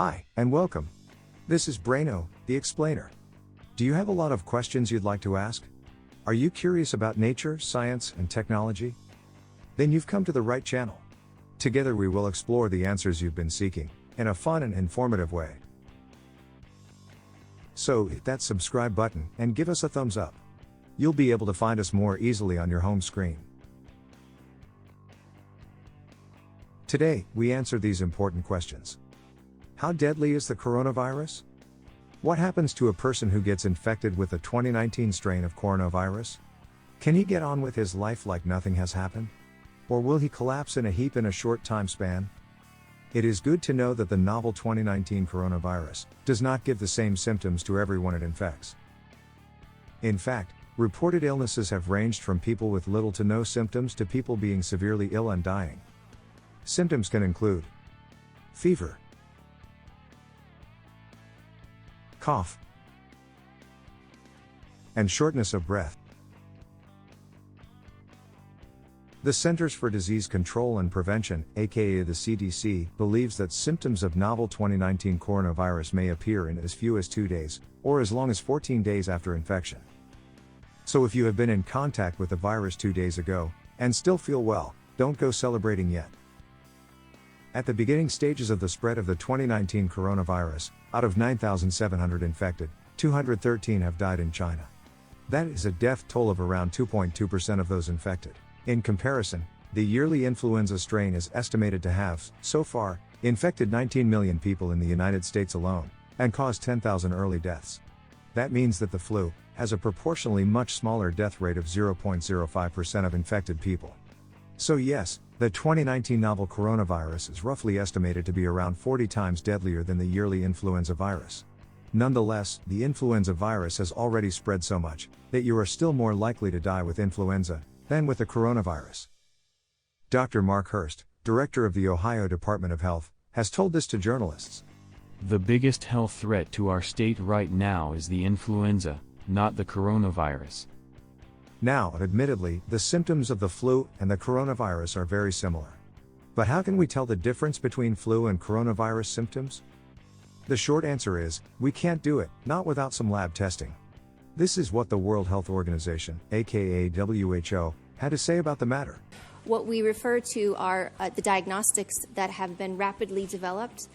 Hi, and welcome. This is Braino, the explainer. Do you have a lot of questions you'd like to ask? Are you curious about nature, science, and technology? Then you've come to the right channel. Together we will explore the answers you've been seeking, in a fun and informative way. So hit that subscribe button and give us a thumbs up. You'll be able to find us more easily on your home screen. Today, we answer these important questions. How deadly is the coronavirus? What happens to a person who gets infected with the 2019 strain of coronavirus? Can he get on with his life like nothing has happened? Or will he collapse in a heap in a short time span? It is good to know that the novel 2019 coronavirus does not give the same symptoms to everyone it infects. In fact, reported illnesses have ranged from people with little to no symptoms to people being severely ill and dying. Symptoms can include fever, cough, and shortness of breath. The Centers for Disease Control and Prevention, aka the CDC, believes that symptoms of novel 2019 coronavirus may appear in as few as 2 days, or as long as 14 days after infection. So if you have been in contact with the virus 2 days ago, and still feel well, don't go celebrating yet. At the beginning stages of the spread of the 2019 coronavirus, out of 9,700 infected, 213 have died in China. That is a death toll of around 2.2% of those infected. In comparison, the yearly influenza strain is estimated to have, so far, infected 19 million people in the United States alone, and caused 10,000 early deaths. That means that the flu has a proportionally much smaller death rate of 0.05% of infected people. So yes, the 2019 novel coronavirus is roughly estimated to be around 40 times deadlier than the yearly influenza virus. Nonetheless, the influenza virus has already spread so much that you are still more likely to die with influenza than with the coronavirus. Dr. Mark Hurst, director of the Ohio Department of Health, has told this to journalists. The biggest health threat to our state right now is the influenza, not the coronavirus. Now, admittedly, the symptoms of the flu and the coronavirus are very similar. But how can we tell the difference between flu and coronavirus symptoms? The short answer is, we can't do it, not without some lab testing. This is what the World Health Organization, aka WHO, had to say about the matter. What we refer to are the diagnostics that have been rapidly developed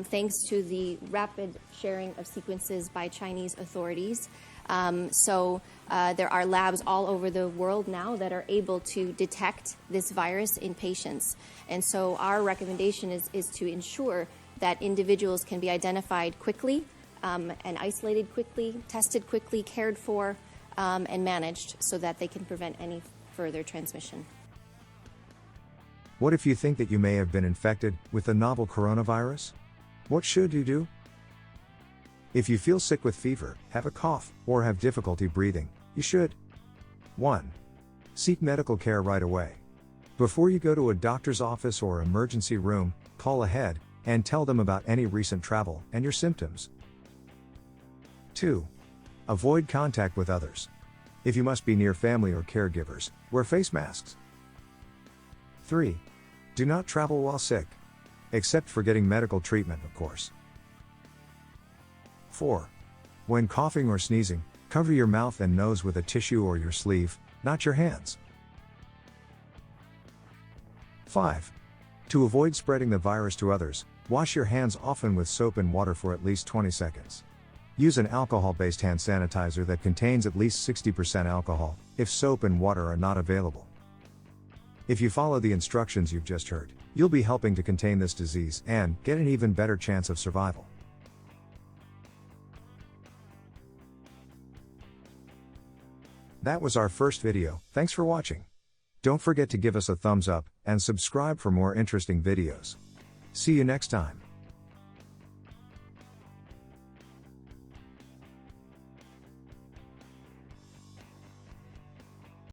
thanks to the rapid sharing of sequences by Chinese authorities. There are labs all over the world now that are able to detect this virus in patients. And so our recommendation is to ensure that individuals can be identified quickly and isolated quickly, tested quickly, cared for, and managed so that they can prevent any further transmission. What if you think that you may have been infected with the novel coronavirus? What should you do? If you feel sick with fever, have a cough, or have difficulty breathing, you should 1. Seek medical care right away. Before you go to a doctor's office or emergency room, call ahead and tell them about any recent travel and your symptoms. 2. Avoid contact with others. If you must be near family or caregivers, wear face masks. 3. Do not travel while sick. Except for getting medical treatment, of course. 4. When coughing or sneezing, cover your mouth and nose with a tissue or your sleeve, not your hands. 5. To avoid spreading the virus to others, wash your hands often with soap and water for at least 20 seconds. Use an alcohol-based hand sanitizer that contains at least 60% alcohol, if soap and water are not available. If you follow the instructions you've just heard, you'll be helping to contain this disease and get an even better chance of survival. That was our first video. Thanks for watching. Don't forget to give us a thumbs up and subscribe for more interesting videos. See you next time.